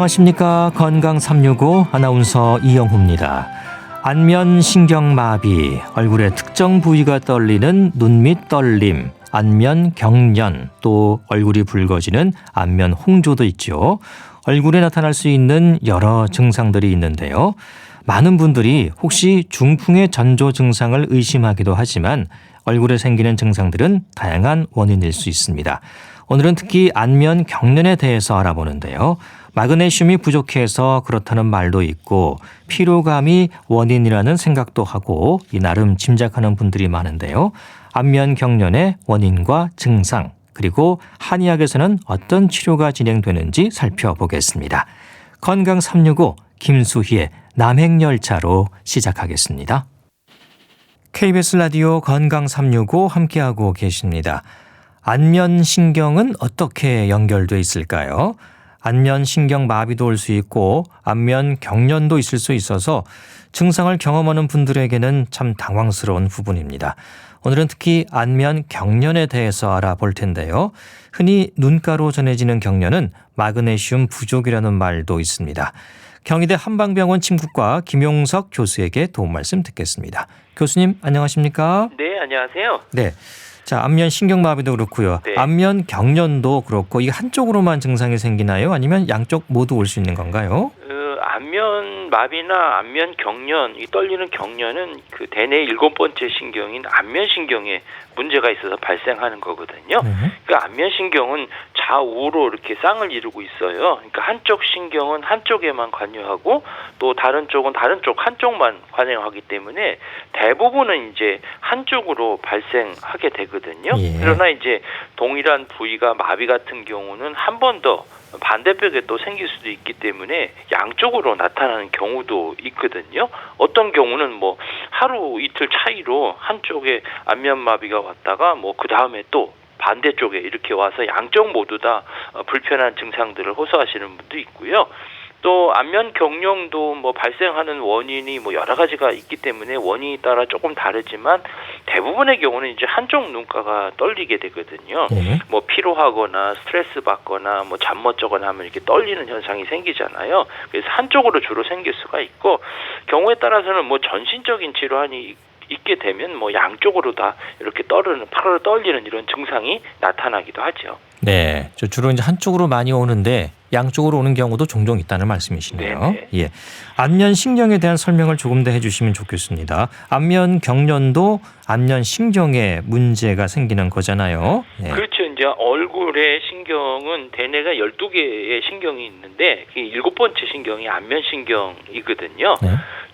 안녕하십니까. 건강 365 아나운서 이영호입니다. 안면신경마비, 얼굴의 특정 부위가 떨리는 눈밑 떨림, 안면경련, 또 얼굴이 붉어지는 안면홍조도 있죠. 얼굴에 나타날 수 있는 여러 증상들이 있는데요. 많은 분들이 혹시 중풍의 전조 증상을 의심하기도 하지만 얼굴에 생기는 증상들은 다양한 원인일 수 있습니다. 오늘은 특히 안면경련에 대해서 알아보는데요. 마그네슘이 부족해서 그렇다는 말도 있고 피로감이 원인이라는 생각도 하고 이 나름 짐작하는 분들이 많은데요. 안면경련의 원인과 증상 그리고 한의학에서는 어떤 치료가 진행되는지 살펴보겠습니다. 건강 365 김수희의 남행열차로 시작하겠습니다. KBS 라디오 건강 365 함께하고 계십니다. 안면신경은 어떻게 연결돼 있을까요? 안면신경 마비도 올 수 있고 안면경련도 있을 수 있어서 증상을 경험하는 분들에게는 참 당황스러운 부분입니다. 오늘은 특히 안면경련에 대해서 알아볼 텐데요. 흔히 눈가로 전해지는 경련은 마그네슘 부족이라는 말도 있습니다. 경희대 한방병원 침구과 김용석 교수에게 도움 말씀 듣겠습니다. 교수님 안녕하십니까? 네, 안녕하세요. 네. 자, 안면신경마비도 그렇고요. 네. 안면경련도 그렇고 이게 한쪽으로만 증상이 생기나요? 아니면 양쪽 모두 올 수 있는 건가요? 안면마비나 안면경련, 이 떨리는 경련은 그 대뇌 7번째 신경인 안면신경에 문제가 있어서 발생하는 거거든요. 그러니까 안면신경은 좌우로 이렇게 쌍을 이루고 있어요. 그러니까 한쪽 신경은 한쪽에만 관여하고 또 다른 쪽은 다른 쪽 한쪽만 관여하기 때문에 대부분은 이제 한쪽으로 발생하게 되거든요. 예. 그러나 이제 동일한 부위가 마비 같은 경우는 한 번 더 반대벽에 또 생길 수도 있기 때문에 양쪽으로 나타나는 경우도 있거든요. 어떤 경우는 뭐 하루 이틀 차이로 한쪽에 안면마비가 왔다가 뭐 그 다음에 또 반대쪽에 이렇게 와서 양쪽 모두 다 불편한 증상들을 호소하시는 분도 있고요. 또 안면경련도 뭐 발생하는 원인이 뭐 여러 가지가 있기 때문에 원인에 따라 조금 다르지만 대부분의 경우는 이제 한쪽 눈가가 떨리게 되거든요. 뭐 피로하거나 스트레스 받거나 뭐 잠 못 자거나 하면 이렇게 떨리는 현상이 생기잖아요. 그래서 한쪽으로 주로 생길 수가 있고 경우에 따라서는 뭐 전신적인 질환이 있게 되면 뭐 양쪽으로 다 이렇게 파르르 떨리는 이런 증상이 나타나기도 하죠. 네, 주로 이제 한쪽으로 많이 오는데 양쪽으로 오는 경우도 종종 있다는 말씀이시네요. 네네. 예, 안면신경에 대한 설명을 조금 더 해주시면 좋겠습니다. 안면경련도 안면신경에 문제가 생기는 거잖아요. 예. 그렇죠. 이제 얼굴의 신경은 대뇌가 12개의 신경이 있는데 7번째 신경이 안면신경이거든요. 네.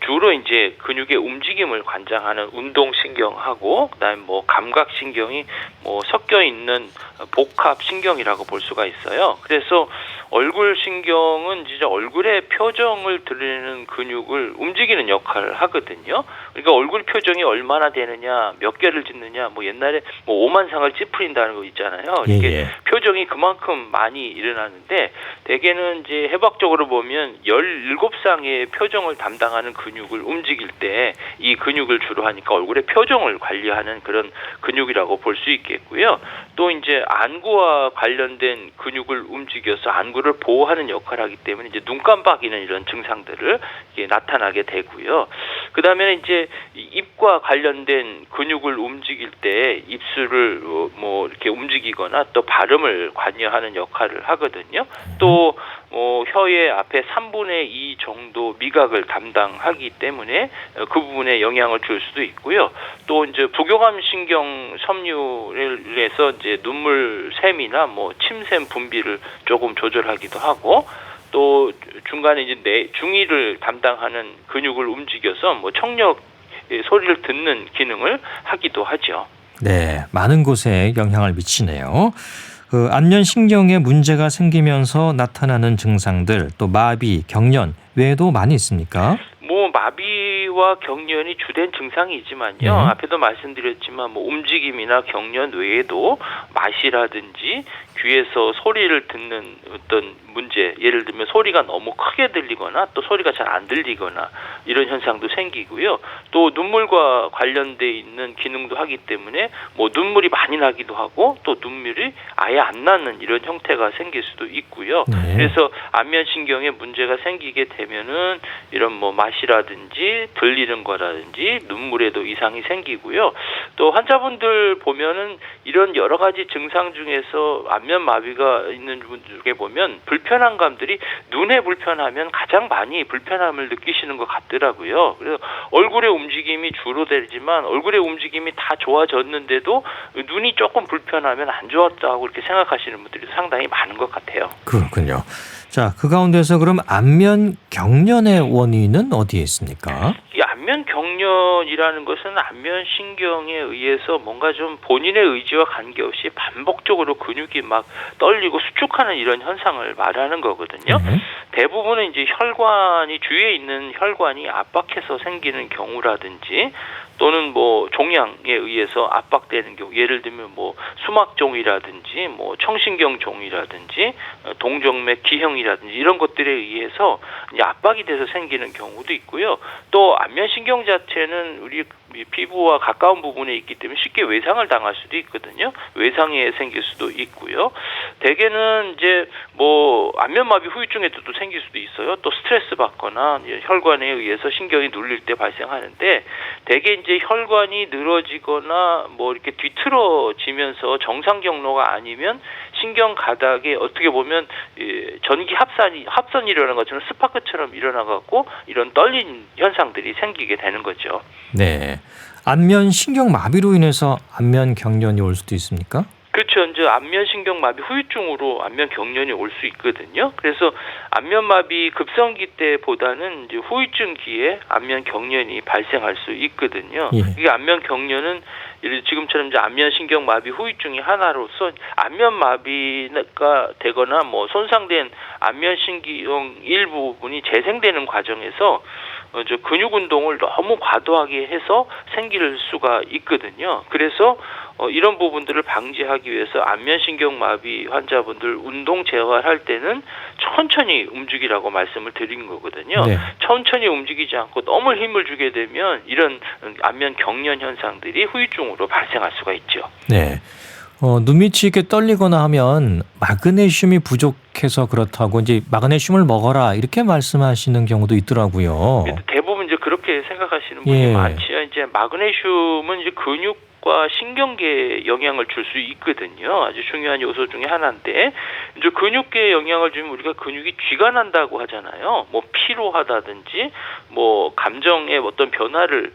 주로 이제 근육의 움직임을 관장하는 운동신경하고 그다음에 뭐 감각신경이 뭐 섞여 있는 복합신경이라고 볼 수가 있어요. 그래서 얼굴 신경은 진짜 얼굴의 표정을 드러내는 근육을 움직이는 역할을 하거든요. 그러니까 얼굴 표정이 얼마나 되느냐, 몇 개를 짓느냐, 뭐 옛날에 뭐 오만상을 찌푸린다는 거 있잖아요. 이게 표정이 그만큼 많이 일어나는데 대개는 이제 해박적으로 보면 17쌍의 표정을 담당하는 근육을 움직일 때 이 근육을 주로 하니까 얼굴의 표정을 관리하는 그런 근육이라고 볼 수 있겠고요. 또 이제 안구와 관련된 근육을 움직여서 안구를 보호하는 역할을 하기 때문에 이제 눈 깜빡이는 이런 증상들을 이게 나타나게 되고요. 그다음에 이제 입과 관련된 근육을 움직일 때 입술을 뭐 이렇게 움직이거나 또 발음을 관여하는 역할을 하거든요. 또 혀의 앞에 3분의 2 정도 미각을 담당하기 때문에 그 부분에 영향을 줄 수도 있고요. 또 이제 부교감 신경 섬유에서 이제 눈물 샘이나 뭐 침샘 분비를 조금 조절하기도 하고 또 중간에 이제 중이를 담당하는 근육을 움직여서 뭐 청력 소리를 듣는 기능을 하기도 하죠. 네, 많은 곳에 영향을 미치네요. 그 안면신경에 문제가 생기면서 나타나는 증상들, 또 마비, 경련 외에도 많이 있습니까? 뭐 마비와 경련이 주된 증상이지만요. 앞에도 말씀드렸지만 뭐 움직임이나 경련 외에도 마시라든지 귀에서 소리를 듣는 어떤 문제, 예를 들면 소리가 너무 크게 들리거나 또 소리가 잘 안 들리거나 이런 현상도 생기고요. 또 눈물과 관련돼 있는 기능도 하기 때문에 뭐 눈물이 많이 나기도 하고 또 눈물이 아예 안 나는 이런 형태가 생길 수도 있고요. 네. 그래서 안면신경에 문제가 생기게 되면은 이런 뭐 맛이라든지 들리는 거라든지 눈물에도 이상이 생기고요. 또 환자분들 보면은 이런 여러 가지 증상 중에서 안면마비가 있는 분들 중에 보면 불편한 감들이 눈에 불편하면 가장 많이 불편함을 느끼시는 것 같더라고요. 그래서 얼굴의 움직임이 주로 되지만 얼굴의 움직임이 다 좋아졌는데도 눈이 조금 불편하면 안 좋았다고 이렇게 생각하시는 분들이 상당히 많은 것 같아요. 그렇군요. 자, 그 가운데서 그럼 안면 경련의 원인은 어디에 있습니까? 이 안면 경련이라는 것은 안면 신경에 의해서 뭔가 좀 본인의 의지와 관계없이 반복적으로 근육이 막 떨리고 수축하는 이런 현상을 말하는 거거든요. 대부분은 이제 혈관이 주위에 있는 혈관이 압박해서 생기는 경우라든지 또는 뭐 종양에 의해서 압박되는 경우, 예를 들면 뭐 수막종이라든지 뭐 청신경종이라든지 동정맥 기형이라든지 이런 것들에 의해서 이제 압박이 돼서 생기는 경우도 있고요. 또 안면신경 자체는 우리 피부와 가까운 부분에 있기 때문에 쉽게 외상을 당할 수도 있거든요. 외상에 생길 수도 있고요. 대개는 이제 뭐 안면마비 후유증에도 또 생길 수도 있어요. 또 스트레스 받거나 혈관에 의해서 신경이 눌릴 때 발생하는데 대개 이제 혈관이 늘어지거나 뭐 이렇게 뒤틀어지면서 정상 경로가 아니면 신경 가닥에 어떻게 보면 전기 합선이 일어나는 것처럼 스파크처럼 일어나갖고 이런 떨린 현상들이 생기게 되는 거죠. 네. 안면 신경 마비로 인해서 안면 경련이 올 수도 있습니까? 그렇죠. 이제 안면신경마비 후유증으로 안면 경련이 올 수 있거든요. 그래서 안면마비 급성기 때보다는 이제 후유증기에 안면 경련이 발생할 수 있거든요. 예. 이게 안면 경련은 지금처럼 이제 안면신경마비 후유증이 하나로서 안면마비가 되거나 뭐 손상된 안면신경 일부분이 재생되는 과정에서 저 근육 운동을 너무 과도하게 해서 생길 수가 있거든요. 그래서 이런 부분들을 방지하기 위해서 안면신경마비 환자분들 운동 재활할 때는 천천히 움직이라고 말씀을 드린 거거든요. 네. 천천히 움직이지 않고 너무 힘을 주게 되면 이런 안면 경련 현상들이 후유증으로 발생할 수가 있죠. 네. 눈밑이 이렇게 떨리거나 하면 마그네슘이 부족해서 그렇다고 이제 마그네슘을 먹어라 이렇게 말씀하시는 경우도 있더라고요. 대부분 이제 그렇게 생각하시는 분이 예. 많지요. 이제 마그네슘은 이제 근육과 신경계에 영향을 줄 수 있거든요. 아주 중요한 요소 중에 하나인데 이제 근육계에 영향을 주면 우리가 근육이 쥐가 난다고 하잖아요. 뭐 피로하다든지 뭐 감정의 어떤 변화를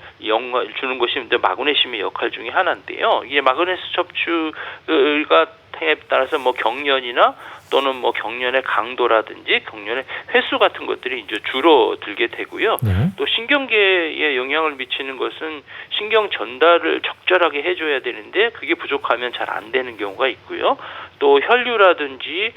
주는 것이 이제 마그네슘의 역할 중에 하나인데요. 이게 마그네슘 섭취가 에 따라서 뭐 경련이나 또는 뭐 경련의 강도라든지 경련의 횟수 같은 것들이 이제 줄어들게 되고요. 네. 또 신경계에 영향을 미치는 것은 신경 전달을 적절하게 해줘야 되는데 그게 부족하면 잘 안 되는 경우가 있고요. 또 혈류라든지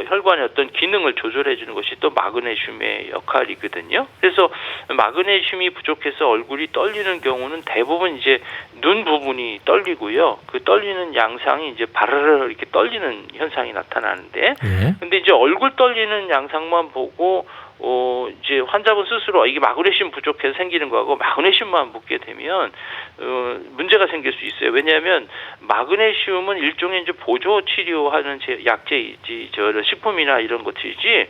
혈관의 어떤 기능을 조절해 주는 것이 또 마그네슘의 역할이거든요. 그래서 마그네슘이 부족해서 얼굴이 떨리는 경우는 대부분 이제 눈 부분이 떨리고요. 그 떨리는 양상이 이제 바르르 이렇게 떨리는 현상이 나타나는데, 근데 이제 얼굴 떨리는 양상만 보고 이제 환자분 스스로 이게 마그네슘 부족해서 생기는 거하고 마그네슘만 묻게 되면 문제가 생길 수 있어요. 왜냐하면 마그네슘은 일종의 이제 보조 치료하는 약제이지 식품이나 이런 것이지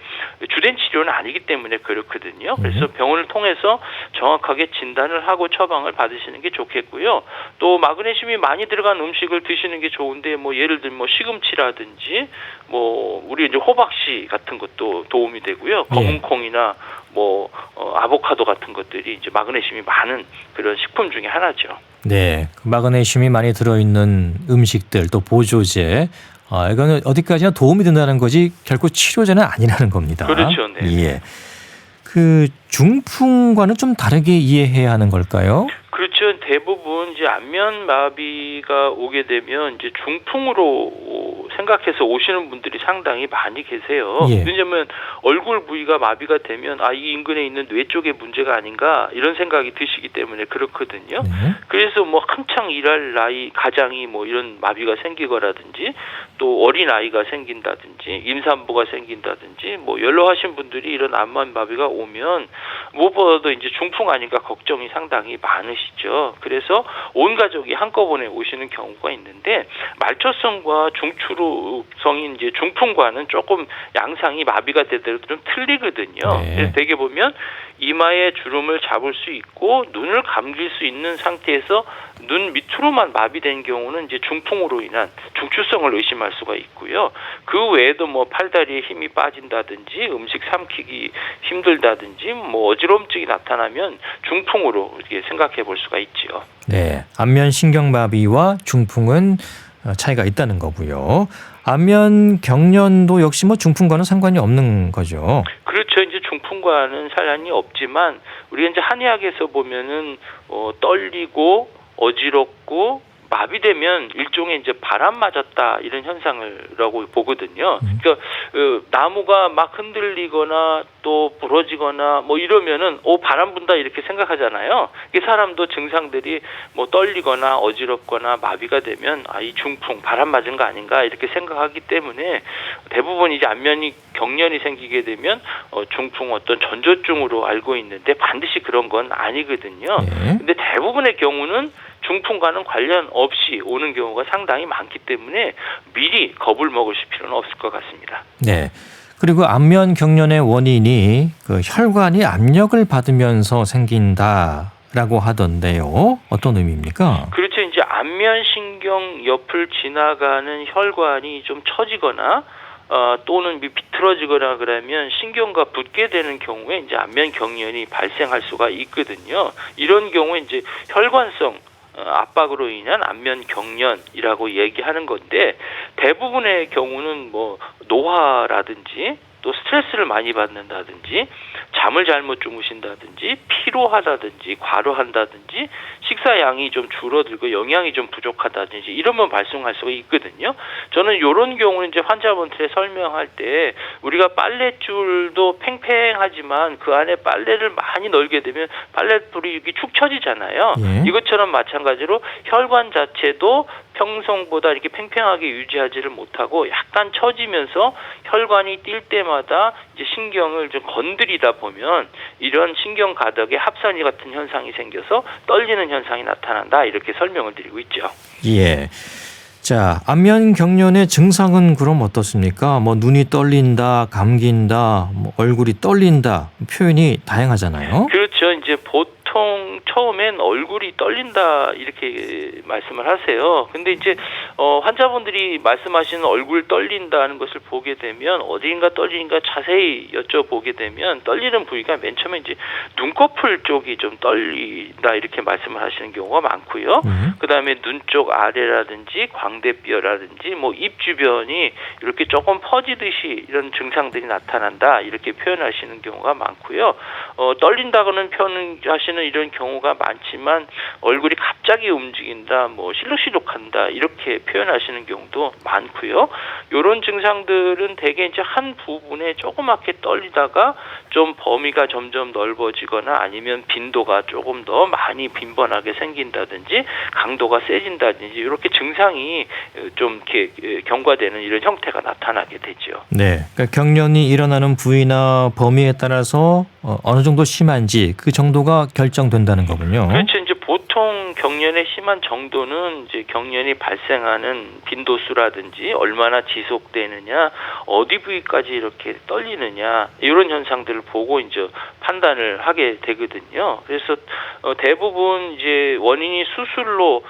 주된 치료는 아니기 때문에 그렇거든요. 그래서 병원을 통해서 정확하게 진단을 하고 처방을 받으시는 게 좋겠고요. 또 마그네슘이 많이 들어간 음식을 드시는 게 좋은데 뭐 예를 들면 뭐 시금치라든지 뭐 우리 이제 호박씨 같은 것도 도움이 되고요. 검은콩이나 뭐 아보카도 같은 것들이 이제 마그네슘이 많은 그런 식품 중에 하나죠. 네, 마그네슘이 많이 들어있는 음식들 또 보조제, 이거는 어디까지나 도움이 된다는 거지 결코 치료제는 아니라는 겁니다. 그렇죠, 네. 예. 그 중풍과는 좀 다르게 이해해야 하는 걸까요? 그렇죠. 대부분 이제 안면 마비가 오게 되면 이제 중풍으로 생각해서 오시는 분들이 상당히 많이 계세요. 예. 왜냐하면 얼굴 부위가 마비가 되면 이 인근에 있는 뇌 쪽에 문제가 아닌가 이런 생각이 드시기 때문에 그렇거든요. 네. 그래서 뭐 한창 일할 나이 가장이 뭐 이런 마비가 생기거라든지 또 어린 아이가 생긴다든지 임산부가 생긴다든지 뭐 연로하신 분들이 이런 안면 마비가 오면 무엇보다도 이제 중풍 아닌가 걱정이 상당히 많으시죠. 그래서 온 가족이 한꺼번에 오시는 경우가 있는데 말초성과 중추성인 이제 중풍과는 조금 양상이 마비가 되더라도 좀 틀리거든요. 네. 그래서 되게 보면 이마에 주름을 잡을 수 있고 눈을 감길 수 있는 상태에서 눈 밑으로만 마비된 경우는 이제 중풍으로 인한 중추성을 의심할 수가 있고요. 그 외에도 뭐 팔다리에 힘이 빠진다든지 음식 삼키기 힘들다든지 뭐 어지럼증이 나타나면 중풍으로 이렇게 생각해 볼 수가 있죠. 네, 안면 신경마비와 중풍은 차이가 있다는 거고요. 안면 경련도 역시 뭐 중풍과는 상관이 없는 거죠. 그렇죠. 이제 중풍과는 상관이 없지만 우리가 이제 한의학에서 보면은 떨리고 어지럽고 마비되면 일종의 이제 바람 맞았다 이런 현상을라고 보거든요. 그러니까 나무가 막 흔들리거나 또 부러지거나 뭐 이러면은 바람 분다 이렇게 생각하잖아요. 이 사람도 증상들이 뭐 떨리거나 어지럽거나 마비가 되면 이 중풍 바람 맞은 거 아닌가 이렇게 생각하기 때문에 대부분 이제 안면이 경련이 생기게 되면 중풍 어떤 전조증으로 알고 있는데 반드시 그런 건 아니거든요. 네. 근데 대부분의 경우는 중풍과는 관련 없이 오는 경우가 상당히 많기 때문에 미리 겁을 먹으실 필요는 없을 것 같습니다. 네. 그리고 안면 경련의 원인이 그 혈관이 압력을 받으면서 생긴다라고 하던데요. 어떤 의미입니까? 그렇죠. 이제 안면신경 옆을 지나가는 혈관이 좀 처지거나 또는 비틀어지거나 그러면 신경과 붙게 되는 경우에 이제 안면 경련이 발생할 수가 있거든요. 이런 경우에 이제 혈관성 압박으로 인한 안면 경련이라고 얘기하는 건데 대부분의 경우는 뭐 노화라든지 또 스트레스를 많이 받는다든지 잠을 잘못 주무신다든지 피로하다든지 과로한다든지 식사 양이 좀 줄어들고 영양이 좀 부족하다든지 이러면 발생할 수가 있거든요. 저는 이런 경우는 이제 환자분들에 설명할 때 우리가 빨랫줄도 팽팽하지만 그 안에 빨래를 많이 널게 되면 빨랫불이 이렇게 축 처지잖아요. 예. 이것처럼 마찬가지로 혈관 자체도 평소보다 이렇게 팽팽하게 유지하지를 못하고 약간 처지면서 혈관이 뛸 때마다 이제 신경을 좀 건드리다 보면 이런 신경 가덕에 합선이 같은 현상이 생겨서 떨리는 현상이 나타난다 이렇게 설명을 드리고 있죠. 예. 자, 안면 경련의 증상은 그럼 어떻습니까? 뭐 눈이 떨린다, 감긴다, 뭐 얼굴이 떨린다 표현이 다양하잖아요. 그렇죠. 이제 보통 처음엔 얼굴이 떨린다 이렇게 말씀을 하세요. 근데 이제 환자분들이 말씀하시는 얼굴 떨린다는 것을 보게 되면 어디인가 떨리는가 자세히 여쭤보게 되면 떨리는 부위가 맨 처음에 이제 눈꺼풀 쪽이 좀 떨린다 이렇게 말씀을 하시는 경우가 많고요. 그다음에 눈 쪽 아래라든지 광대뼈라든지 뭐 입 주변이 이렇게 조금 퍼지듯이 이런 증상들이 나타난다 이렇게 표현하시는 경우가 많고요. 떨린다고는 표현하시는 이런 경우가 많지만 얼굴이 갑자기 움직인다, 뭐 실룩실룩한다 이렇게 표현하시는 경우도 많고요. 이런 증상들은 대개 이제 한 부분에 조그맣게 떨리다가 좀 범위가 점점 넓어지거나 아니면 빈도가 조금 더 많이 빈번하게 생긴다든지 강도가 세진다든지 이렇게 증상이 좀 이렇게 경과되는 이런 형태가 나타나게 되죠. 네, 그러니까 경련이 일어나는 부위나 범위에 따라서 어느 정도 심한지 그 정도가 결정된다는 거군요. 그렇죠. 이제 보통 경련의 심한 정도는 이제 경련이 발생하는 빈도수라든지 얼마나 지속되느냐, 어디 부위까지 이렇게 떨리느냐 이런 현상들을 보고 이제 판단을 하게 되거든요. 그래서 대부분 이제 원인이 수술로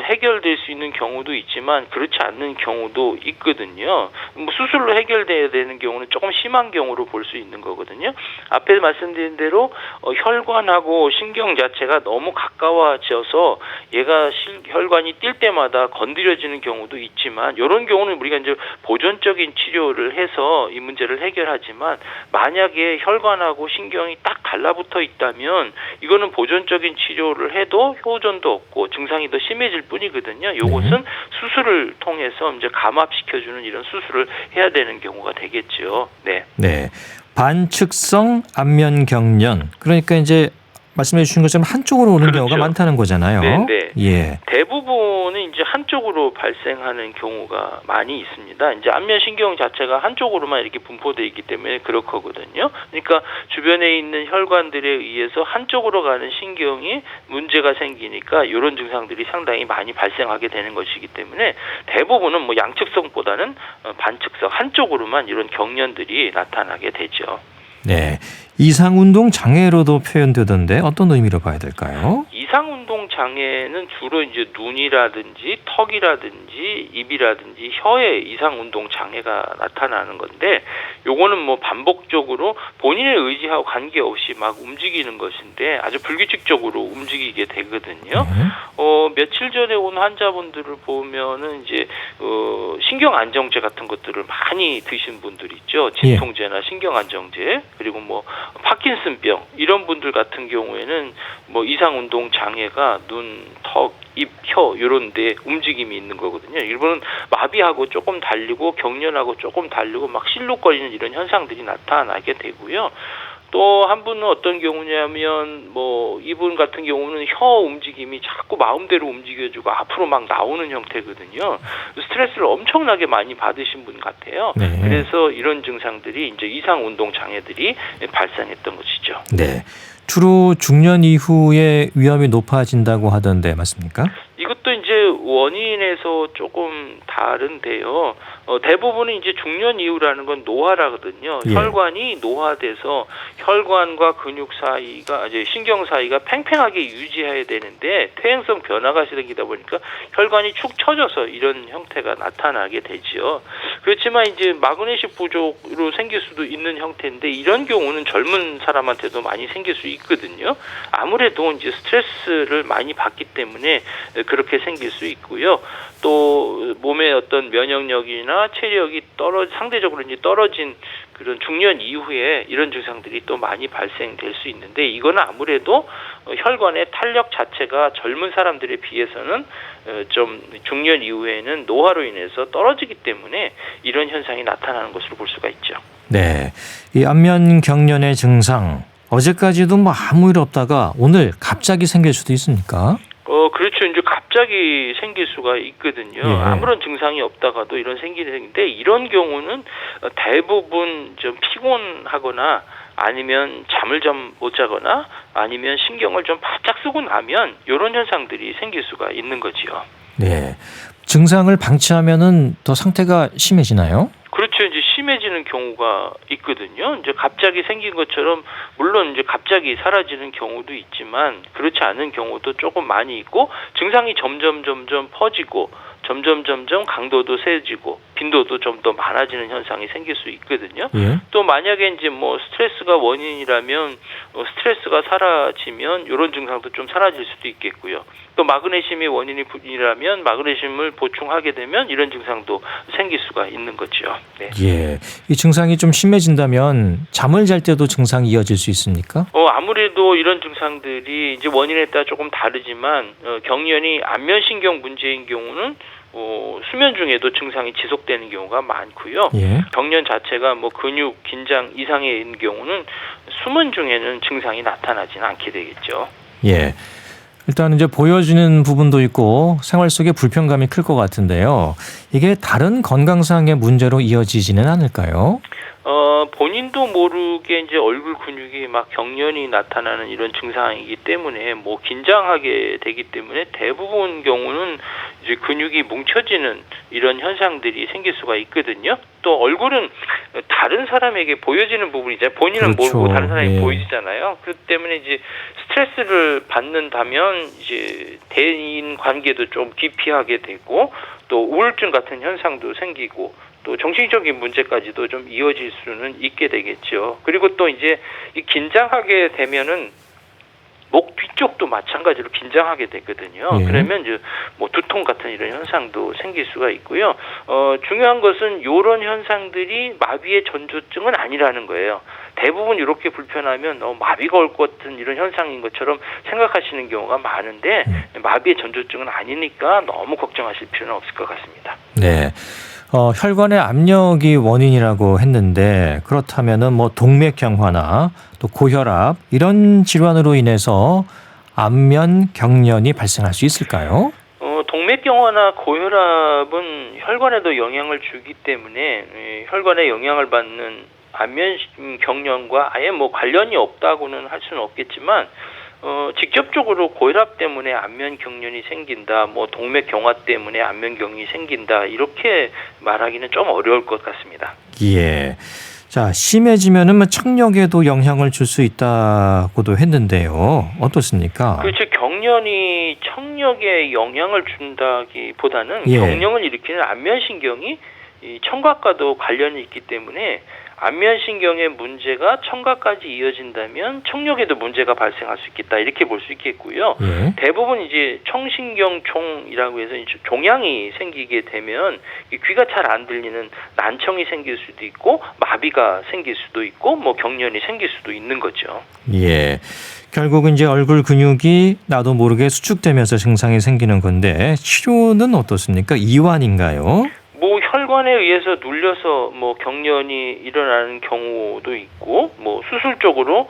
해결될 수 있는 경우도 있지만 그렇지 않는 경우도 있거든요. 뭐 수술로 해결돼야 되는 경우는 조금 심한 경우로 볼 수 있는 거거든요. 앞에 말씀드린 대로 혈관하고 신경 자체가 너무 가까워지 있어서 얘가 혈관이 뛸 때마다 건드려지는 경우도 있지만 이런 경우는 우리가 이제 보존적인 치료를 해서 이 문제를 해결하지만 만약에 혈관하고 신경이 딱 달라붙어 있다면 이거는 보존적인 치료를 해도 효전도 없고 증상이 더 심해질 뿐이거든요. 요것은 수술을 통해서 이제 감압시켜주는 이런 수술을 해야 되는 경우가 되겠죠. 네. 네. 반측성 안면 경련. 그러니까 이제 말씀해 주신 것처럼 한쪽으로 오는 그렇죠. 경우가 많다는 거잖아요. 네. 예. 대부분은 이제 한쪽으로 발생하는 경우가 많이 있습니다. 이제 안면 신경 자체가 한쪽으로만 이렇게 분포되어 있기 때문에 그렇거든요. 그러니까 주변에 있는 혈관들에 의해서 한쪽으로 가는 신경이 문제가 생기니까 이런 증상들이 상당히 많이 발생하게 되는 것이기 때문에 대부분은 뭐 양측성보다는 반측성 한쪽으로만 이런 경련들이 나타나게 되죠. 네. 이상운동 장애로도 표현되던데 어떤 의미로 봐야 될까요? 이상운동 장애는 주로 이제 눈이라든지 턱이라든지 입이라든지 혀에 이상운동 장애가 나타나는 건데 요거는 뭐 반복적으로 본인의 의지하고 관계없이 막 움직이는 것인데 아주 불규칙적으로 움직이게 되거든요. 며칠 전에 온 환자분들을 보면은 이제 신경 안정제 같은 것들을 많이 드신 분들 있죠. 진통제나 신경 안정제 그리고 뭐 파킨슨병 이런 분들 같은 경우에는 뭐 이상 운동 장애가 눈, 턱, 입, 혀 이런 데 움직임이 있는 거거든요. 일부는 마비하고 조금 달리고 경련하고 조금 달리고 막 실룩거리는 이런 현상들이 나타나게 되고요. 또 한 분은 어떤 경우냐면 뭐 이분 같은 경우는 혀 움직임이 자꾸 마음대로 움직여주고 앞으로 막 나오는 형태거든요. 스트레스를 엄청나게 많이 받으신 분 같아요. 네. 그래서 이런 증상들이 이제 이상 운동 장애들이 발생했던 것이죠. 네. 주로 중년 이후에 위험이 높아진다고 하던데 맞습니까? 이것도 이제 원인에서 조금 다른데요. 대부분은 이제 중년 이후라는 건 노화라거든요. 예. 혈관이 노화돼서 혈관과 근육 사이가 이제 신경 사이가 팽팽하게 유지해야 되는데 퇴행성 변화가 생기다 보니까 혈관이 축 처져서 이런 형태가 나타나게 되지요. 그렇지만 이제 마그네슘 부족으로 생길 수도 있는 형태인데 이런 경우는 젊은 사람한테도 많이 생길 수 있거든요. 아무래도 이제 스트레스를 많이 받기 때문에 그렇게 생길 수 있고요. 또 몸의 어떤 면역력이나 체력이 상대적으로 이제 떨어진 그런 중년 이후에 이런 증상들이 또 많이 발생될 수 있는데 이거는 아무래도 혈관의 탄력 자체가 젊은 사람들에 비해서는 좀 중년 이후에는 노화로 인해서 떨어지기 때문에 이런 현상이 나타나는 것으로 볼 수가 있죠. 네. 이 안면 경련의 증상 어제까지도 뭐 아무 일 없다가 오늘 갑자기 생길 수도 있습니까? 그렇죠. 이제 갑자기 생길 수가 있거든요. 예. 아무런 증상이 없다가도 이런 생기는데 이런 경우는 대부분 좀 피곤하거나 아니면 잠을 좀 못 자거나 아니면 신경을 좀 바짝 쓰고 나면 이런 현상들이 생길 수가 있는 거지요. 네. 증상을 방치하면은 더 상태가 심해지나요? 그렇죠. 이제 심해지는 경우가 있거든요. 이제 갑자기 생긴 것처럼 물론 이제 갑자기 사라지는 경우도 있지만 그렇지 않은 경우도 조금 많이 있고 증상이 점점 퍼지고 점점 강도도 세지고 빈도도 좀 더 많아지는 현상이 생길 수 있거든요. 예. 또 만약에 이제 뭐 스트레스가 원인이라면 스트레스가 사라지면 이런 증상도 좀 사라질 수도 있겠고요. 또 마그네슘이 원인이라면 마그네슘을 보충하게 되면 이런 증상도 생길 수가 있는 거죠. 네. 예. 이 증상이 좀 심해진다면 잠을 잘 때도 증상이 이어질 수 있습니까? 아무래도 이런 증상들이 이제 원인에 따라 조금 다르지만 경련이 안면신경 문제인 경우는 수면 중에도 증상이 지속되는 경우가 많고요. 예. 경련 자체가 뭐 근육 긴장 이상인 경우는 수면 중에는 증상이 나타나지는 않게 되겠죠. 예. 일단 이제 보여지는 부분도 있고 생활 속에 불편감이 클 것 같은데요. 이게 다른 건강상의 문제로 이어지지는 않을까요? 본인도 모르게 이제 얼굴 근육이 막 경련이 나타나는 이런 증상이기 때문에 뭐 긴장하게 되기 때문에 대부분 경우는 이제 근육이 뭉쳐지는 이런 현상들이 생길 수가 있거든요. 또 얼굴은 다른 사람에게 보여지는 부분이잖아요. 본인은 그렇죠. 모르고 다른 사람이 예. 보이잖아요. 그렇기 때문에 이제 스트레스를 받는다면 이제 대인 관계도 좀 기피하게 되고 또 우울증 같은 현상도 생기고 또 정신적인 문제까지도 좀 이어질 수는 있게 되겠죠. 그리고 또 이제 이 긴장하게 되면은 목 뒤쪽도 마찬가지로 긴장하게 되거든요. 예. 그러면 이제 뭐 두통 같은 이런 현상도 생길 수가 있고요. 중요한 것은 이런 현상들이 마비의 전조증은 아니라는 거예요. 대부분 이렇게 불편하면 마비가 올 것 같은 이런 현상인 것처럼 생각하시는 경우가 많은데 마비의 전조증은 아니니까 너무 걱정하실 필요는 없을 것 같습니다. 네. 혈관의 압력이 원인이라고 했는데 그렇다면은 뭐 동맥경화나 또 고혈압 이런 질환으로 인해서 안면 경련이 발생할 수 있을까요? 동맥경화나 고혈압은 혈관에도 영향을 주기 때문에 혈관에 영향을 받는 안면 경련과 아예 뭐 관련이 없다고는 할 수는 없겠지만 직접적으로 고혈압 때문에 안면 경련이 생긴다, 뭐 동맥 경화 때문에 안면 경련이 생긴다 이렇게 말하기는 좀 어려울 것 같습니다. 예. 자, 심해지면은 뭐 청력에도 영향을 줄 수 있다고도 했는데요. 어떻습니까? 그렇죠. 경련이 청력에 영향을 준다기보다는 예. 경련을 일으키는 안면신경이 이 청각과도 관련이 있기 때문에 안면신경의 문제가 청각까지 이어진다면 청력에도 문제가 발생할 수 있겠다 이렇게 볼 수 있겠고요. 예. 대부분 이제 청신경종이라고 해서 종양이 생기게 되면 귀가 잘 안 들리는 난청이 생길 수도 있고 마비가 생길 수도 있고 뭐 경련이 생길 수도 있는 거죠. 예. 결국은 이제 얼굴 근육이 나도 모르게 수축되면서 증상이 생기는 건데 치료는 어떻습니까? 이완인가요? 뭐 혈관에 의해서 눌려서 뭐 경련이 일어나는 경우도 있고 뭐 수술적으로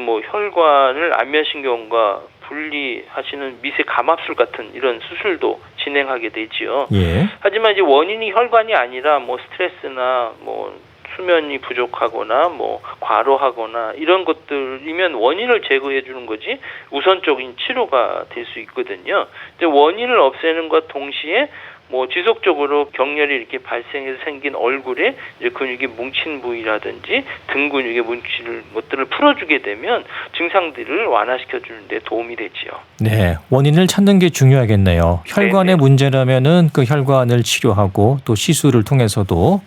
뭐 혈관을 안면신경과 분리하시는 미세 감압술 같은 이런 수술도 진행하게 되지요. 예. 하지만 이제 원인이 혈관이 아니라 뭐 스트레스나 뭐 수면이 부족하거나 뭐 과로하거나 이런 것들이면 원인을 제거해 주는 거지 우선적인 치료가 될 수 있거든요. 이제 원인을 없애는 것 동시에 뭐 지속적으로 경련이 이렇게 발생해서 생긴 얼굴에 이제 근육이 뭉친 부위라든지 등 근육에 뭉칠 것들을 풀어주게 되면 증상들을 완화시켜 주는데 도움이 되지요. 네, 원인을 찾는 게 중요하겠네요. 혈관의 네네. 문제라면은 그 혈관을 치료하고 또 시술을 통해서도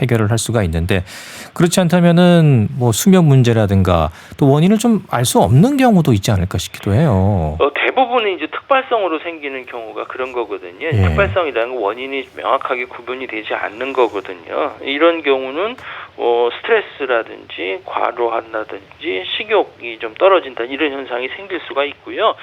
해결을 할 수가 있는데 그렇지 않다면은 뭐 수면 문제라든가 또 원인을 좀 알 수 없는 경우도 있지 않을까 싶기도 해요. 대부분은 이제 특발성으로 생기는 경우가 그런 거거든요. 예. 특발성이라는 건 원인이 명확하게 구분이 되지 않는 거거든요. 이런 경우는 스트레스라든지 과로한다든지 식욕이 좀 떨어진다 이런 현상이 생길 수가 있고요.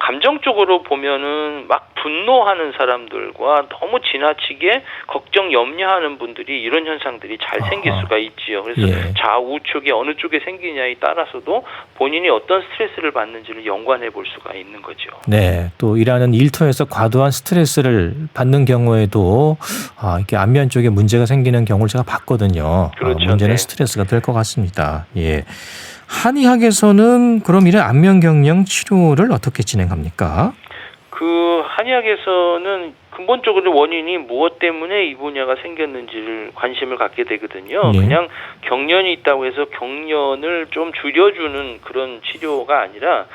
감정적으로 보면은 막 분노하는 사람들과 너무 지나치게 걱정 염려하는 분들이 이런 현상들이 잘 생길 수가 있지요. 그래서 예. 좌우측이 어느 쪽에 생기냐에 따라서도 본인이 어떤 스트레스를 받는지를 연관해 볼 수가 있는 거죠. 네, 또 일하는 일터에서 과도한 스트레스를 받는 경우에도 이렇게 안면 쪽에 문제가 생기는 경우를 제가 봤거든요. 그렇죠. 문제는 네. 스트레스가 될 것 같습니다. 예. 한의학에서는 그럼 이런 안면 경련 치료를 어떻게 진행합니까? 그 한의학에서는 근본적으로 원인이 무엇 때문에 이 분야가 생겼는지를 관심을 갖게 되거든요. 네. 그냥 경련이 있다고 해서 경련을 좀 줄여주는 그런 치료가 아니라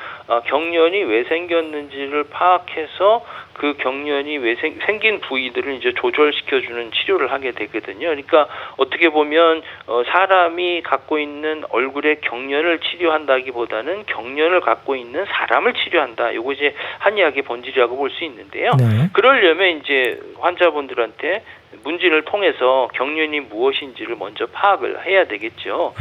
경련이 왜 생겼는지를 파악해서 그 경련이 왜 생긴 부위들을 이제 조절시켜주는 치료를 하게 되거든요. 그러니까 어떻게 보면 사람이 갖고 있는 얼굴의 경련을 치료한다기보다는 경련을 갖고 있는 사람을 치료한다. 이거 이제 한의학의 본질이라고 볼 수 있는데요. 네. 그러려면 이제 환자분들한테 문진을 통해서 경련이 무엇인지를 먼저 파악을 해야 되겠죠.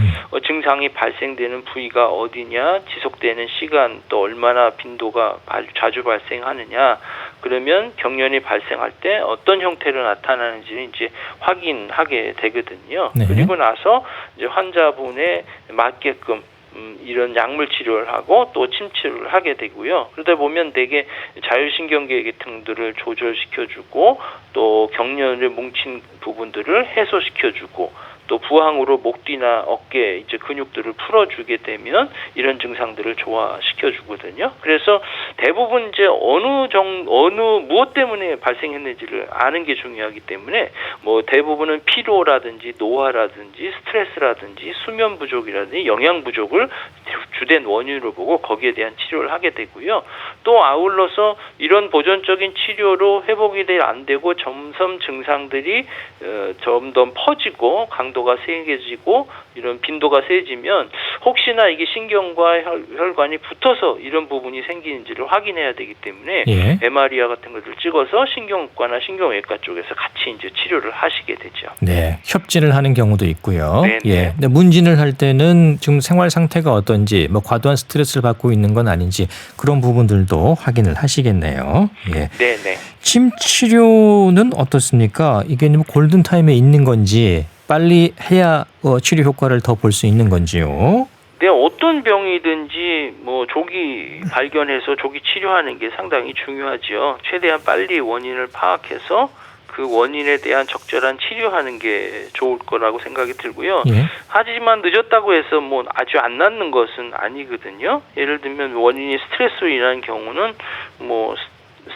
증상이 발생되는 부위가 어디냐, 지속되는 시간, 또 얼마나 빈도가 자주 발생하느냐, 그러면 경련이 발생할 때 어떤 형태로 나타나는지를 이제 확인하게 되거든요. 네. 그리고 나서 이제 환자분에 맞게끔 이런 약물 치료를 하고 또 침치를 하게 되고요. 그러다 보면 대개 자율신경계 계통들을 조절시켜주고 또 경련을 뭉친 부분들을 해소시켜주고 또 부항으로 목 뒤나 어깨 이제 근육들을 풀어주게 되면 이런 증상들을 조화시켜주거든요. 그래서 대부분 이제 무엇 때문에 발생했는지를 아는 게 중요하기 때문에 뭐 대부분은 피로라든지 노화라든지 스트레스라든지 수면 부족이라든지 영양 부족을 주된 원인으로 보고 거기에 대한 치료를 하게 되고요. 또 아울러서 이런 보존적인 치료로 회복이 안 되고 점점 증상들이 점점 퍼지고 강도가 강도가 세게지고 이런 빈도가 세지면 혹시나 이게 신경과 혈관이 붙어서 이런 부분이 생기는지를 확인해야 되기 때문에 예. MRI 같은 것을 찍어서 신경과나 신경외과 쪽에서 같이 이제 치료를 하시게 되죠. 네, 협진을 하는 경우도 있고요. 네네. 예. 근데 문진을 할 때는 지금 생활 상태가 어떤지, 뭐 과도한 스트레스를 받고 있는 건 아닌지 그런 부분들도 확인을 하시겠네요. 예. 네네. 침 치료는 어떻습니까? 이게 뭐 골든 타임에 있는 건지 빨리 해야 치료 효과를 더 볼 수 있는 건지요? 네, 어떤 병이든지 뭐 조기 발견해서 조기 치료하는 게 상당히 중요하죠. 최대한 빨리 원인을 파악해서 그 원인에 대한 적절한 치료하는 게 좋을 거라고 생각이 들고요. 예. 하지만 늦었다고 해서 뭐 아주 안 낫는 것은 아니거든요. 예를 들면 원인이 스트레스로 인한 경우는 뭐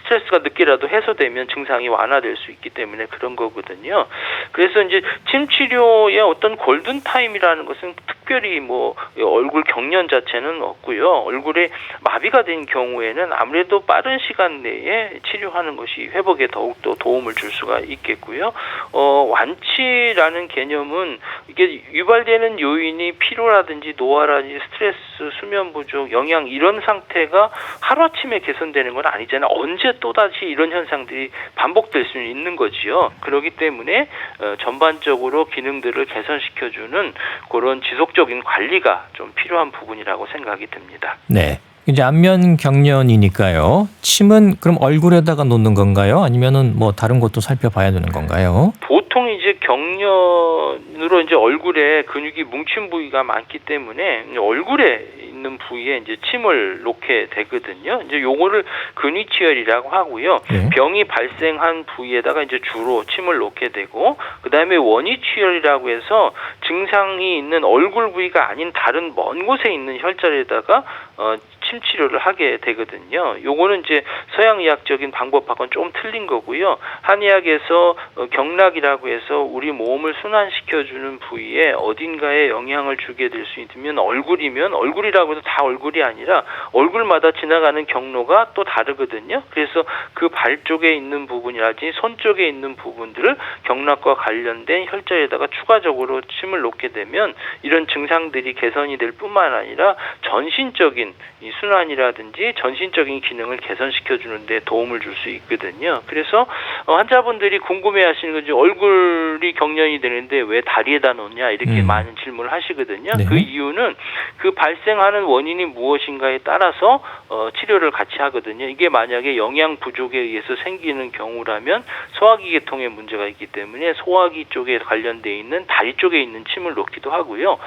스트레스가 늦게라도 해소되면 증상이 완화될 수 있기 때문에 그런 거거든요. 그래서 이제 침 치료의 어떤 골든 타임이라는 것은 특별히 뭐 얼굴 경련 자체는 없고요. 얼굴에 마비가 된 경우에는 아무래도 빠른 시간 내에 치료하는 것이 회복에 더욱더 도움을 줄 수가 있겠고요. 완치라는 개념은 이게 유발되는 요인이 피로라든지 노화라든지 스트레스, 수면 부족, 영양 이런 상태가 하루아침에 개선되는 건 아니잖아요. 언제 또다시 이런 현상들이 반복될 수는 있는 거지요. 그렇기 때문에 전반적으로 기능들을 개선시켜주는 그런 지속적인 관리가 좀 필요한 부분이라고 생각이 듭니다. 네. 이제 안면 경련이니까요. 침은 그럼 얼굴에다가 놓는 건가요? 아니면은 뭐 다른 곳도 살펴봐야 되는 건가요? 보통 이제 경련으로 이제 얼굴에 근육이 뭉친 부위가 많기 때문에 얼굴에 있는 부위에 이제 침을 놓게 되거든요. 이제 요거를 근위치열이라고 하고요. 네. 병이 발생한 부위에다가 이제 주로 침을 놓게 되고, 그 다음에 원위치열이라고 해서 증상이 있는 얼굴 부위가 아닌 다른 먼 곳에 있는 혈자리에다가 침 치료를 하게 되거든요. 요거는 이제 서양의학적인 방법하고는 좀 틀린 거고요. 한의학에서 경락이라고 해서 우리 몸을 순환시켜주는 부위에 어딘가에 영향을 주게 될 수 있으면 얼굴이면 얼굴이라고 해서 다 얼굴이 아니라 얼굴마다 지나가는 경로가 또 다르거든요. 그래서 그 발 쪽에 있는 부분이라든지 손 쪽에 있는 부분들을 경락과 관련된 혈자리에다가 추가적으로 침을 놓게 되면 이런 증상들이 개선이 될 뿐만 아니라 전신적인 이 순환이라든지 전신적인 기능을 개선시켜주는 데 도움을 줄 수 있거든요. 그래서 환자분들이 궁금해하시는 건지 얼굴이 경련이 되는데 왜 다리에다 놓냐 이렇게 많은 질문을 하시거든요. 네. 그 이유는 그 발생하는 원인이 무엇인가에 따라서 치료를 같이 하거든요. 이게 만약에 영양 부족에 의해서 생기는 경우라면 소화기 계통에 문제가 있기 때문에 소화기 쪽에 관련돼 있는 다리 쪽에 있는 침을 놓기도 하고요.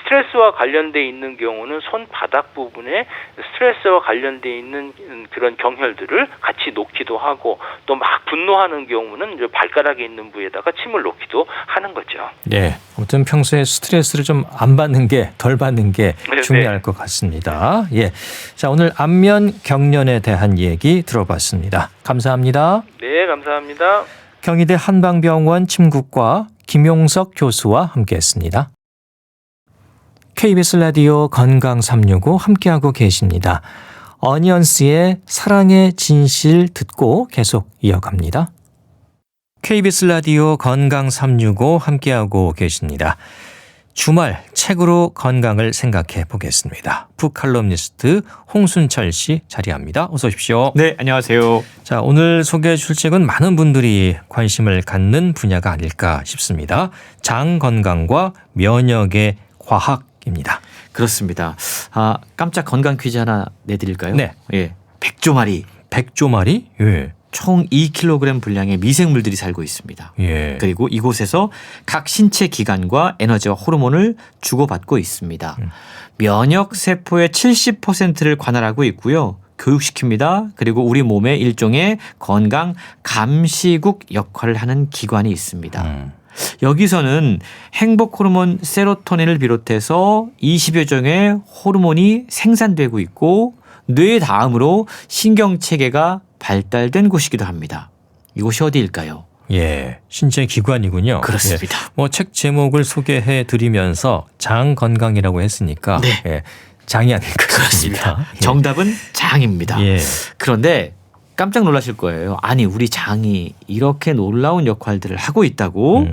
스트레스와 관련돼 있는 경우는 손바닥 부분에 스트레스와 관련돼 있는 그런 경혈들을 같이 놓기도 하고, 또 막 분노하는 경우는 이제 발가락에 있는 부위에다가 침을 놓기도 하는 거죠. 네. 아무튼 평소에 스트레스를 좀 안 받는 게, 덜 받는 게 중요할 것 같습니다. 예. 자, 오늘 안면 경련에 대한 얘기 들어봤습니다. 감사합니다. 네, 감사합니다. 경희대 한방병원 침구과 김용석 교수와 함께했습니다. KBS 라디오 건강 365 함께하고 계십니다. 어니언스의 사랑의 진실 듣고 계속 이어갑니다. KBS 라디오 건강 365 함께하고 계십니다. 주말 책으로 건강을 생각해 보겠습니다. 북칼럼니스트 홍순철 씨 자리합니다. 어서 오십시오. 네, 안녕하세요. 자, 오늘 소개해 주실 책은 많은 분들이 관심을 갖는 분야가 아닐까 싶습니다. 장 건강과 면역의 과학입니다. 그렇습니다. 깜짝 건강 퀴즈 하나 내드릴까요? 네. 예, 백조마리. 백조마리? 예. 총 2kg 분량의 미생물들이 살고 있습니다. 예. 그리고 이곳에서 각 신체 기관과 에너지와 호르몬을 주고받고 있습니다. 면역 세포의 70%를 관할하고 있고요. 교육시킵니다. 그리고 우리 몸의 일종의 건강 감시국 역할을 하는 기관이 있습니다. 여기서는 행복 호르몬 세로토닌을 비롯해서 20여 종의 호르몬이 생산되고 있고 뇌 다음으로 신경체계가 발달된 곳이기도 합니다. 이곳이 어디일까요? 예, 신체 기관이군요. 그렇습니다. 예, 뭐 책 제목을 소개해 드리면서 장 건강이라고 했으니까 네. 예, 장이 아닐까 싶습니다. 예. 정답은 장입니다. 예. 그런데 깜짝 놀라실 거예요. 아니, 우리 장이 이렇게 놀라운 역할들을 하고 있다고?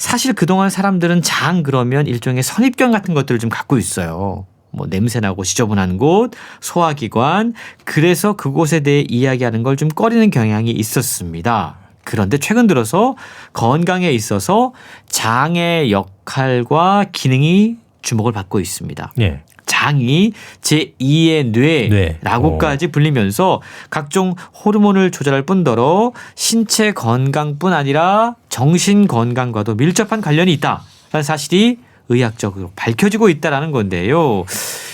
사실 그동안 사람들은 장 그러면 일종의 선입견 같은 것들을 좀 갖고 있어요. 뭐 냄새나고 지저분한 곳, 소화기관, 그래서 그곳에 대해 이야기하는 걸 좀 꺼리는 경향이 있었습니다. 그런데 최근 들어서 건강에 있어서 장의 역할과 기능이 주목을 받고 있습니다. 예. 장이 제2의 뇌라고까지 불리면서 각종 호르몬을 조절할 뿐더러 신체 건강뿐 아니라 정신 건강과도 밀접한 관련이 있다라는 사실이 의학적으로 밝혀지고 있다는 건데요.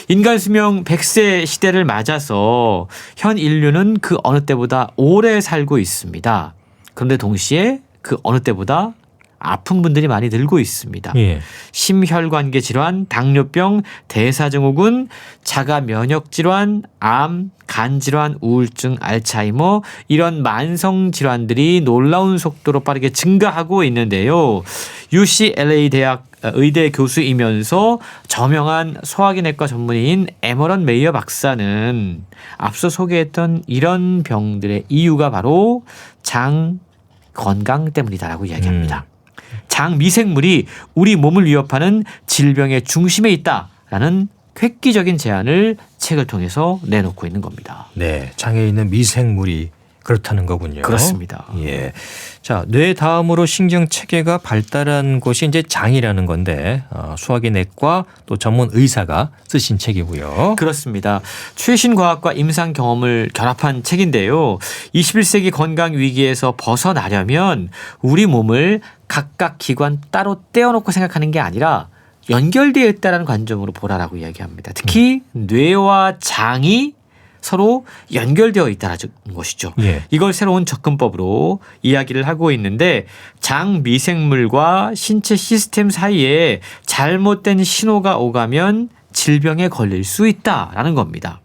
인간 수명 100세 시대를 맞아서 현 인류는 그 어느 때보다 오래 살고 있습니다. 그런데 동시에 그 어느 때보다 아픈 분들이 많이 늘고 있습니다. 예. 심혈관계 질환, 당뇨병, 대사증후군, 자가 면역 질환, 암, 간 질환, 우울증, 알츠하이머 이런 만성 질환들이 놀라운 속도로 빠르게 증가하고 있는데요. UCLA 대학 의대 교수이면서 저명한 소화기내과 전문의인 에머런 메이어 박사는 앞서 소개했던 이런 병들의 이유가 바로 장 건강 때문이다라고 이야기합니다. 장 미생물이 우리 몸을 위협하는 질병의 중심에 있다라는 획기적인 제안을 책을 통해서 내놓고 있는 겁니다. 네, 장에 있는 미생물이 그렇다는 거군요. 그렇습니다. 예. 자, 뇌 다음으로 신경 체계가 발달한 곳이 이제 장이라는 건데 소화기 내과 또 전문 의사가 쓰신 책이고요. 그렇습니다. 최신 과학과 임상 경험을 결합한 책인데요. 21세기 건강 위기에서 벗어나려면 우리 몸을 각각 기관 따로 떼어놓고 생각하는 게 아니라 연결되어 있다는 관점으로 보라라고 이야기합니다. 특히 뇌와 장이 서로 연결되어 있다는 것이죠. 예. 이걸 새로운 접근법으로 이야기를 하고 있는데 장 미생물과 신체 시스템 사이에 잘못된 신호가 오가면 질병에 걸릴 수 있다라는 겁니다.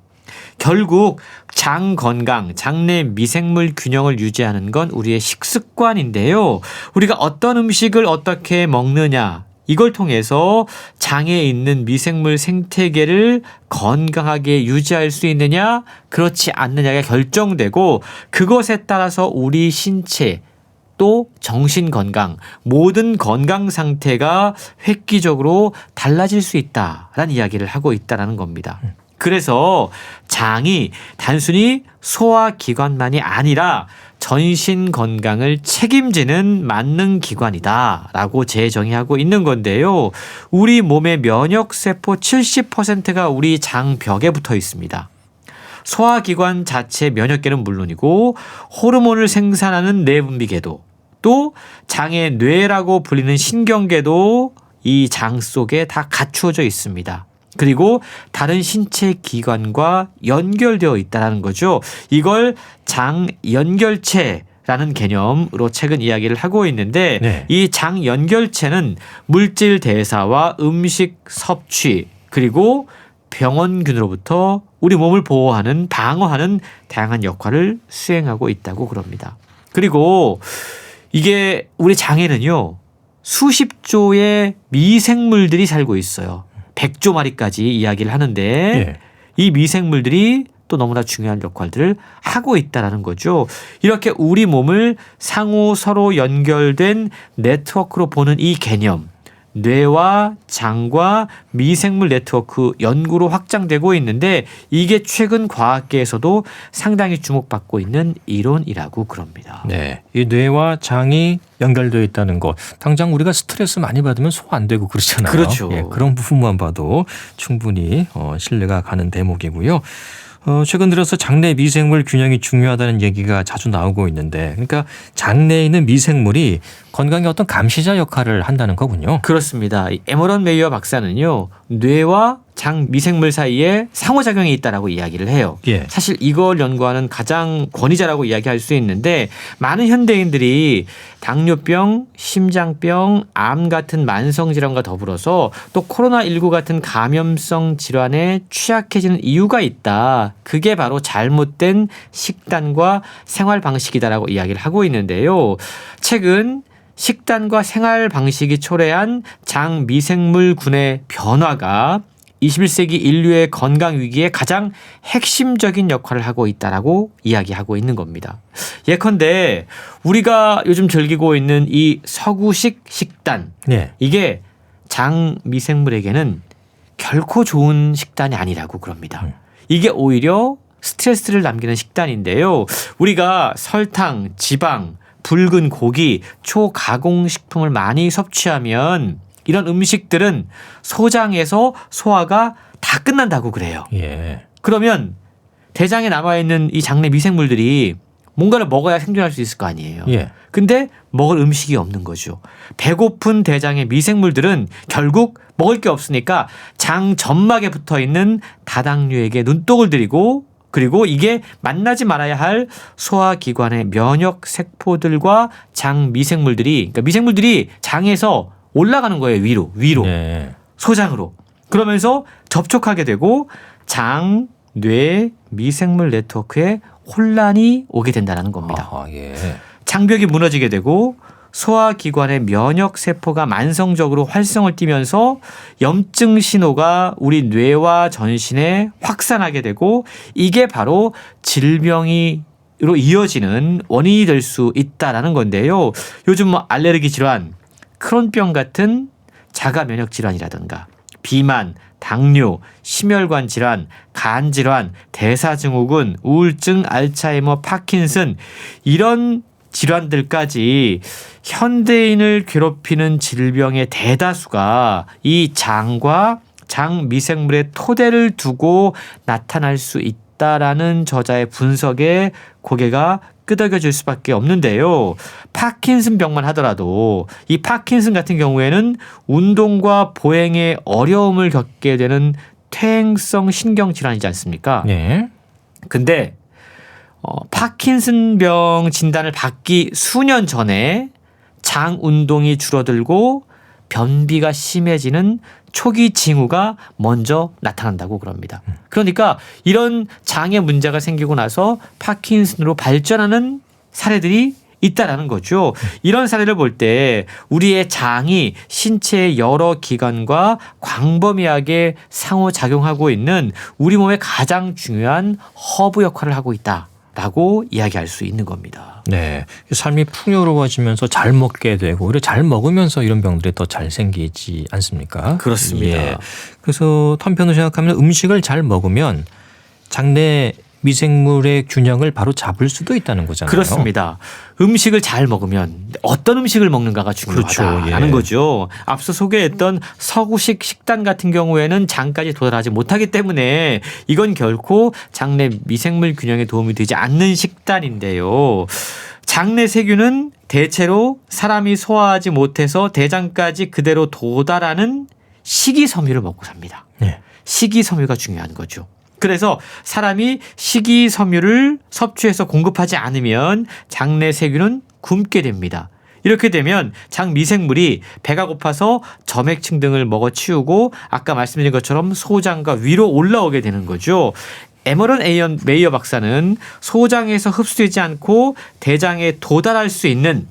결국 장 건강, 장내 미생물 균형을 유지하는 건 우리의 식습관인데요. 우리가 어떤 음식을 어떻게 먹느냐 이걸 통해서 장에 있는 미생물 생태계를 건강하게 유지할 수 있느냐 그렇지 않느냐가 결정되고 그것에 따라서 우리 신체 또 정신 건강 모든 건강 상태가 획기적으로 달라질 수 있다라는 이야기를 하고 있다는 겁니다. 그래서 장이 단순히 소화기관만이 아니라 전신 건강을 책임지는 만능 기관이다라고 재정의하고 있는 건데요. 우리 몸의 면역세포 70%가 우리 장벽에 붙어 있습니다. 소화기관 자체 면역계는 물론이고 호르몬을 생산하는 내분비계도 또 장의 뇌라고 불리는 신경계도 이 장 속에 다 갖추어져 있습니다. 그리고 다른 신체 기관과 연결되어 있다는 거죠. 이걸 장 연결체라는 개념으로 최근 이야기를 하고 있는데 네. 이 장 연결체는 물질 대사와 음식 섭취 그리고 병원균으로부터 우리 몸을 보호하는 방어하는 다양한 역할을 수행하고 있다고 그럽니다. 그리고 이게 우리 장에는요. 수십 조의 미생물들이 살고 있어요. 100조 마리까지 이야기를 하는데 예. 이 미생물들이 또 너무나 중요한 역할들을 하고 있다는 거죠. 이렇게 우리 몸을 상호 서로 연결된 네트워크로 보는 이 개념 뇌와 장과 미생물 네트워크 연구로 확장되고 있는데 이게 최근 과학계에서도 상당히 주목받고 있는 이론이라고 그럽니다. 네, 이 뇌와 장이 연결되어 있다는 것. 당장 우리가 스트레스 많이 받으면 소화 안 되고 그렇잖아요. 그렇죠. 예, 그런 부분만 봐도 충분히 신뢰가 가는 대목이고요. 최근 들어서 장내 미생물 균형이 중요하다는 얘기가 자주 나오고 있는데 그러니까 장내에 있는 미생물이 건강의 어떤 감시자 역할을 한다는 거군요. 그렇습니다. 에머런 메이어 박사는요. 뇌와 장 미생물 사이에 상호작용이 있다라고 이야기를 해요. 예. 사실 이걸 연구하는 가장 권위자라고 이야기할 수 있는데 많은 현대인들이 당뇨병, 심장병, 암 같은 만성질환과 더불어서 또 코로나19 같은 감염성 질환에 취약해지는 이유가 있다. 그게 바로 잘못된 식단과 생활 방식이다라고 이야기를 하고 있는데요. 최근 식단과 생활 방식이 초래한 장 미생물군의 변화가 21세기 인류의 건강 위기에 가장 핵심적인 역할을 하고 있다라고 이야기하고 있는 겁니다. 예컨대 우리가 요즘 즐기고 있는 이 서구식 식단, 네. 이게 장 미생물에게는 결코 좋은 식단이 아니라고 그럽니다. 이게 오히려 스트레스를 남기는 식단인데요. 우리가 설탕, 지방, 붉은 고기, 초가공식품을 많이 섭취하면 이런 음식들은 소장에서 소화가 다 끝난다고 그래요. 예. 그러면 대장에 남아있는 이 장내 미생물들이 뭔가를 먹어야 생존할 수 있을 거 아니에요. 예. 근데 먹을 음식이 없는 거죠. 배고픈 대장의 미생물들은 결국 먹을 게 없으니까 장 점막에 붙어있는 다당류에게 눈독을 들이고, 그리고 이게 만나지 말아야 할 소화기관의 면역 세포들과 장 미생물들이, 그러니까 미생물들이 장에서 올라가는 거예요. 위로. 네. 소장으로. 그러면서 접촉하게 되고 장, 뇌, 미생물 네트워크에 혼란이 오게 된다는 겁니다. 아, 예. 장벽이 무너지게 되고 소화기관의 면역 세포가 만성적으로 활성을 띠면서 염증 신호가 우리 뇌와 전신에 확산하게 되고, 이게 바로 질병으로 이어지는 원인이 될 수 있다라는 건데요. 요즘 뭐 알레르기 질환, 크론병 같은 자가 면역 질환이라든가 비만, 당뇨, 심혈관 질환, 간 질환, 대사증후군, 우울증, 알츠하이머, 파킨슨, 이런 질환들까지 현대인을 괴롭히는 질병의 대다수가 이 장과 장 미생물의 토대를 두고 나타날 수 있다라는 저자의 분석에 고개가 끄덕여질 수밖에 없는데요. 파킨슨 병만 하더라도 이 파킨슨 같은 경우에는 운동과 보행에 어려움을 겪게 되는 퇴행성 신경 질환이지 않습니까? 네. 근데 파킨슨병 진단을 받기 수년 전에 장 운동이 줄어들고 변비가 심해지는 초기 징후가 먼저 나타난다고 그럽니다. 그러니까 이런 장에 문제가 생기고 나서 파킨슨으로 발전하는 사례들이 있다라는 거죠. 이런 사례를 볼 때 우리의 장이 신체의 여러 기관과 광범위하게 상호작용하고 있는 우리 몸의 가장 중요한 허브 역할을 하고 있다라고 이야기할 수 있는 겁니다. 네. 삶이 풍요로워지면서 잘 먹게 되고, 오히려 잘 먹으면서 이런 병들이 더 잘 생기지 않습니까? 그렇습니다. 예. 그래서 한편으로 생각하면 음식을 잘 먹으면 장내 미생물의 균형을 바로 잡을 수도 있다는 거잖아요. 그렇습니다. 음식을 잘 먹으면 어떤 음식을 먹는가가 중요하다라는 그렇죠. 예. 거죠. 앞서 소개했던 서구식 식단 같은 경우에는 장까지 도달하지 못하기 때문에 이건 결코 장내 미생물 균형에 도움이 되지 않는 식단인데요. 장내 세균은 대체로 사람이 소화하지 못해서 대장까지 그대로 도달하는 식이섬유를 먹고 삽니다. 네. 식이섬유가 중요한 거죠. 그래서 사람이 식이섬유를 섭취해서 공급하지 않으면 장내 세균은 굶게 됩니다. 이렇게 되면 장 미생물이 배가 고파서 점액층 등을 먹어치우고 아까 말씀드린 것처럼 소장과 위로 올라오게 되는 거죠. 에머런 에이언 메이어 박사는 소장에서 흡수되지 않고 대장에 도달할 수 있는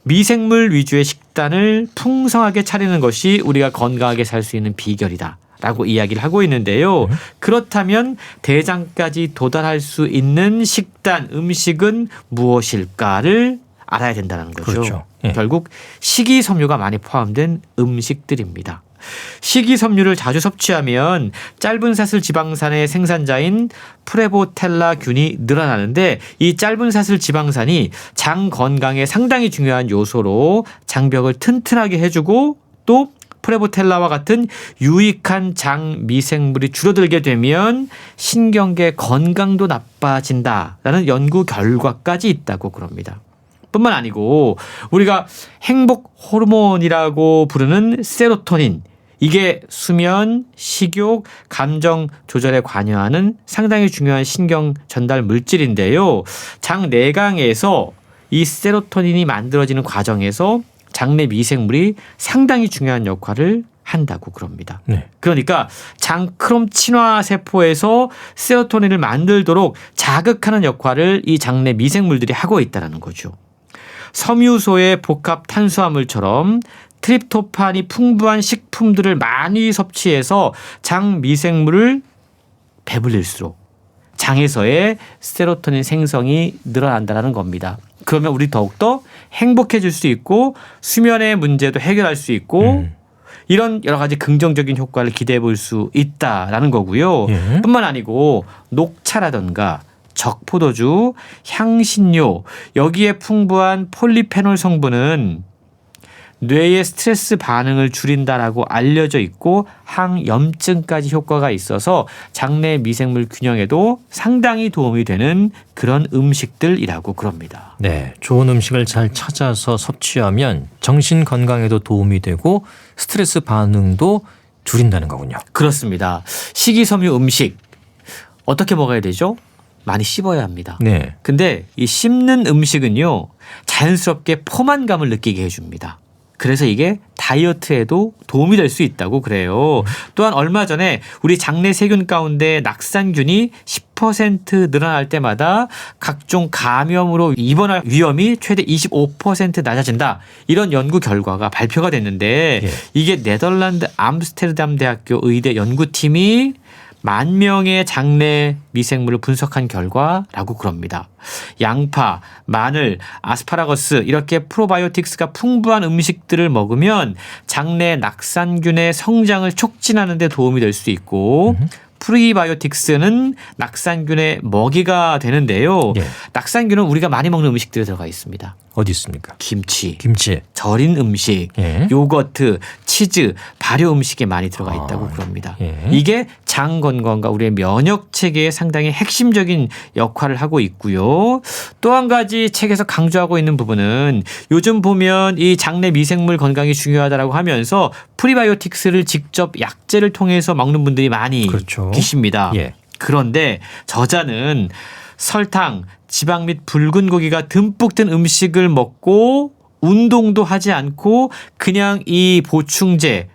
미생물 위주의 식단을 풍성하게 차리는 것이 우리가 건강하게 살 수 있는 비결이다 라고 이야기를 하고 있는데요. 그렇다면 대장까지 도달할 수 있는 식단, 음식은 무엇일까를 알아야 된다는 거죠. 그렇죠. 예. 결국 식이섬유가 많이 포함된 음식들입니다. 식이섬유를 자주 섭취하면 짧은 사슬 지방산의 생산자인 프레보텔라균이 늘어나는데, 이 짧은 사슬 지방산이 장 건강에 상당히 중요한 요소로 장벽을 튼튼하게 해주고, 또 프레보텔라와 같은 유익한 장 미생물이 줄어들게 되면 신경계 건강도 나빠진다라는 연구 결과까지 있다고 그럽니다. 뿐만 아니고 우리가 행복 호르몬이라고 부르는 세로토닌, 이게 수면, 식욕, 감정 조절에 관여하는 상당히 중요한 신경 전달 물질인데요. 장 내강에서 이 세로토닌이 만들어지는 과정에서 장내 미생물이 상당히 중요한 역할을 한다고 그럽니다. 네. 그러니까 장크롬 친화 세포에서 세로토닌을 만들도록 자극하는 역할을 이 장내 미생물들이 하고 있다는 거죠. 섬유소의 복합 탄수화물처럼 트립토판이 풍부한 식품들을 많이 섭취해서 장 미생물을 배불릴수록 장에서의 세로토닌 생성이 늘어난다는 겁니다. 그러면 우리 더욱더 행복해질 수 있고 수면의 문제도 해결할 수 있고 이런 여러 가지 긍정적인 효과를 기대해 볼 수 있다라는 거고요. 예. 뿐만 아니고 녹차라든가 적포도주, 향신료 여기에 풍부한 폴리페놀 성분은 뇌의 스트레스 반응을 줄인다라고 알려져 있고 항염증까지 효과가 있어서 장내 미생물 균형에도 상당히 도움이 되는 그런 음식들이라고 그럽니다. 네, 좋은 음식을 잘 찾아서 섭취하면 정신 건강에도 도움이 되고 스트레스 반응도 줄인다는 거군요. 그렇습니다. 식이섬유 음식 어떻게 먹어야 되죠? 많이 씹어야 합니다. 네. 근데 이 씹는 음식은요 자연스럽게 포만감을 느끼게 해줍니다. 그래서 이게 다이어트에도 도움이 될 수 있다고 그래요. 또한 얼마 전에 우리 장내 세균 가운데 낙산균이 10% 늘어날 때마다 각종 감염으로 입원할 위험이 최대 25% 낮아진다. 이런 연구 결과가 발표가 됐는데 예. 이게 네덜란드 암스테르담 대학교 의대 연구팀이 10,000명의 장내 미생물을 분석한 결과라고 그럽니다. 양파, 마늘, 아스파라거스 이렇게 프로바이오틱스가 풍부한 음식들을 먹으면 장내 낙산균의 성장을 촉진하는 데 도움이 될 수 있고 프리바이오틱스는 낙산균의 먹이가 되는데요. 예. 낙산균은 우리가 많이 먹는 음식들에 들어가 있습니다. 어디 있습니까? 김치, 김치. 절인 음식, 예. 요거트, 치즈, 발효 음식에 많이 들어가 있다고 그럽니다. 예. 이게 장 건강과 우리의 면역 체계에 상당히 핵심적인 역할을 하고 있고요. 또 한 가지 책에서 강조하고 있는 부분은 요즘 보면 이 장내 미생물 건강이 중요하다라고 하면서 프리바이오틱스를 직접 약재를 통해서 먹는 분들이 많이 그렇죠. 계십니다. 예. 그런데 저자는 설탕, 지방 및 붉은 고기가 듬뿍 든 음식을 먹고 운동도 하지 않고 그냥 이 보충제,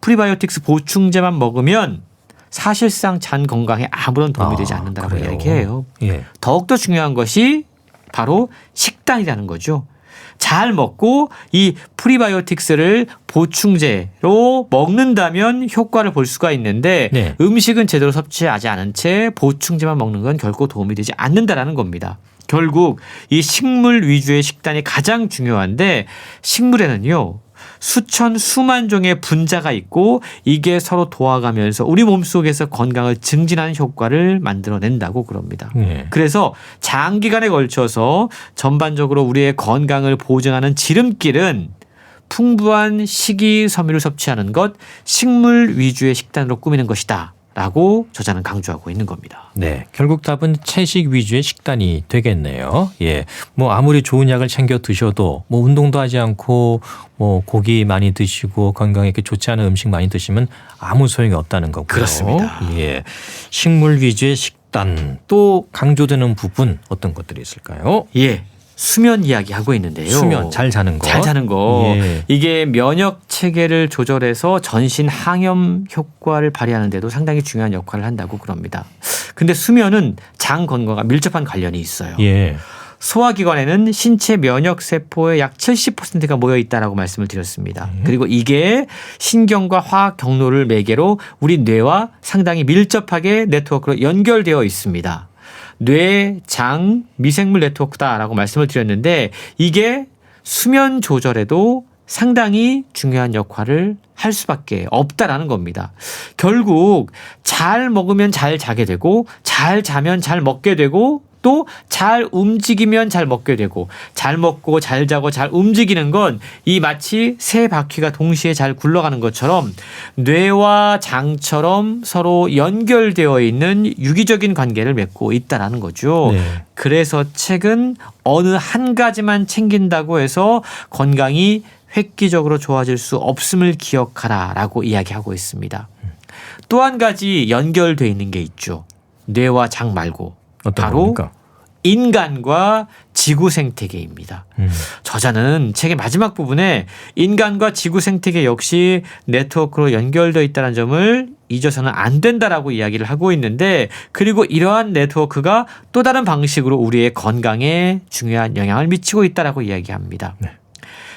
프리바이오틱스 보충제만 먹으면 사실상 장 건강에 아무런 도움이 되지 않는다고 그래요? 이야기해요. 예. 더욱더 중요한 것이 바로 식단이라는 거죠. 잘 먹고 이 프리바이오틱스를 보충제로 먹는다면 효과를 볼 수가 있는데 네. 음식은 제대로 섭취하지 않은 채 보충제만 먹는 건 결코 도움이 되지 않는다라는 겁니다. 결국 이 식물 위주의 식단이 가장 중요한데 식물에는요. 수만 종의 분자가 있고 이게 서로 도와가면서 우리 몸속에서 건강을 증진하는 효과를 만들어낸다고 그럽니다. 예. 그래서 장기간에 걸쳐서 전반적으로 우리의 건강을 보증하는 지름길은 풍부한 식이섬유를 섭취하는 것, 식물 위주의 식단으로 꾸미는 것이다. 라고 저자는 강조하고 있는 겁니다. 네, 결국 답은 채식 위주의 식단이 되겠네요. 예, 뭐 아무리 좋은 약을 챙겨 드셔도 뭐 운동도 하지 않고 뭐 고기 많이 드시고 건강에 좋지 않은 음식 많이 드시면 아무 소용이 없다는 거고요. 그렇습니다. 예, 식물 위주의 식단 또 강조되는 부분 어떤 것들이 있을까요? 예. 수면 이야기 하고 있는데요. 수면 잘 자는 거. 잘 자는 거. 예. 이게 면역 체계를 조절해서 전신 항염 효과를 발휘하는 데도 상당히 중요한 역할을 한다고 그럽니다. 근데 수면은 장 건강과 밀접한 관련이 있어요. 예. 소화기관에는 신체 면역 세포의 약 70%가 모여 있다라고 말씀을 드렸습니다. 그리고 이게 신경과 화학 경로를 매개로 우리 뇌와 상당히 밀접하게 네트워크로 연결되어 있습니다. 뇌, 장, 미생물 네트워크다라고 말씀을 드렸는데 이게 수면 조절에도 상당히 중요한 역할을 할 수밖에 없다라는 겁니다. 결국 잘 먹으면 잘 자게 되고 잘 자면 잘 먹게 되고 또 잘 움직이면 잘 먹게 되고 잘 먹고 잘 자고 잘 움직이는 건 이 마치 세 바퀴가 동시에 잘 굴러가는 것처럼 뇌와 장처럼 서로 연결되어 있는 유기적인 관계를 맺고 있다라는 거죠. 네. 그래서 책은 어느 한 가지만 챙긴다고 해서 건강이 획기적으로 좋아질 수 없음을 기억하라라고 이야기하고 있습니다. 또 한 가지 연결되어 있는 게 있죠. 뇌와 장 말고 어떤 바로 겁니까? 인간과 지구 생태계입니다. 저자는 책의 마지막 부분에 인간과 지구 생태계 역시 네트워크로 연결되어 있다는 점을 잊어서는 안 된다라고 이야기를 하고 있는데 그리고 이러한 네트워크가 또 다른 방식으로 우리의 건강에 중요한 영향을 미치고 있다라고 이야기합니다. 네.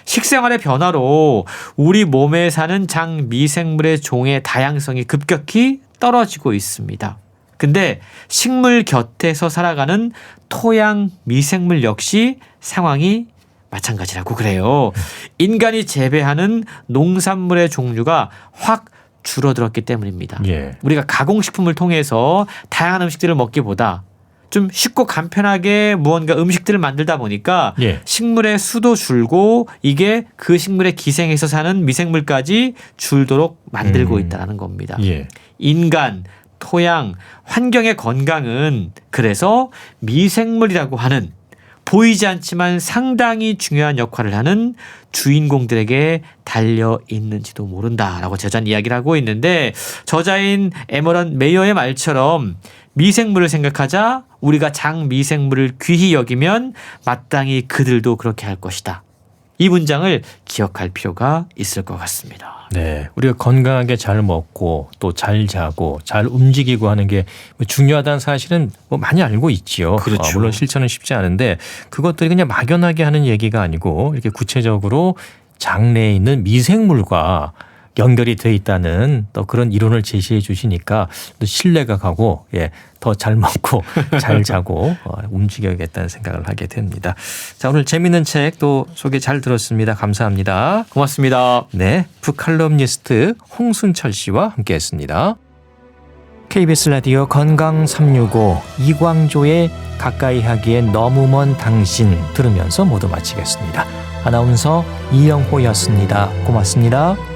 식생활의 변화로 우리 몸에 사는 장미생물의 종의 다양성이 급격히 떨어지고 있습니다. 근데 식물 곁에서 살아가는 토양 미생물 역시 상황이 마찬가지라고 그래요. 인간이 재배하는 농산물의 종류가 확 줄어들었기 때문입니다. 예. 우리가 가공식품을 통해서 다양한 음식들을 먹기보다 좀 쉽고 간편하게 무언가 음식들을 만들다 보니까 예. 식물의 수도 줄고 이게 그 식물의 기생에서 사는 미생물까지 줄도록 만들고 있다는 겁니다. 예. 인간, 토양, 환경의 건강은 그래서 미생물이라고 하는 보이지 않지만 상당히 중요한 역할을 하는 주인공들에게 달려 있는지도 모른다라고 저자는 이야기를 하고 있는데, 저자인 에머런 메이어의 말처럼 미생물을 생각하자, 우리가 장미생물을 귀히 여기면 마땅히 그들도 그렇게 할 것이다. 이 문장을 기억할 필요가 있을 것 같습니다. 네, 우리가 건강하게 잘 먹고 또 잘 자고 잘 움직이고 하는 게 중요하다는 사실은 뭐 많이 알고 있지요. 그렇죠. 물론 실천은 쉽지 않은데 그것들이 그냥 막연하게 하는 얘기가 아니고 이렇게 구체적으로 장내에 있는 미생물과 연결이 돼 있다는 또 그런 이론을 제시해 주시니까 또 신뢰가 가고 더 잘 먹고 잘 자고 움직여야겠다는 생각을 하게 됩니다. 자, 오늘 재미있는 책 또 소개 잘 들었습니다. 감사합니다. 고맙습니다. 네, 북칼럼니스트 홍순철 씨와 함께했습니다. KBS 라디오 건강 365 이광조의 가까이 하기엔 너무 먼 당신 들으면서 모두 마치겠습니다. 아나운서 이영호였습니다. 고맙습니다.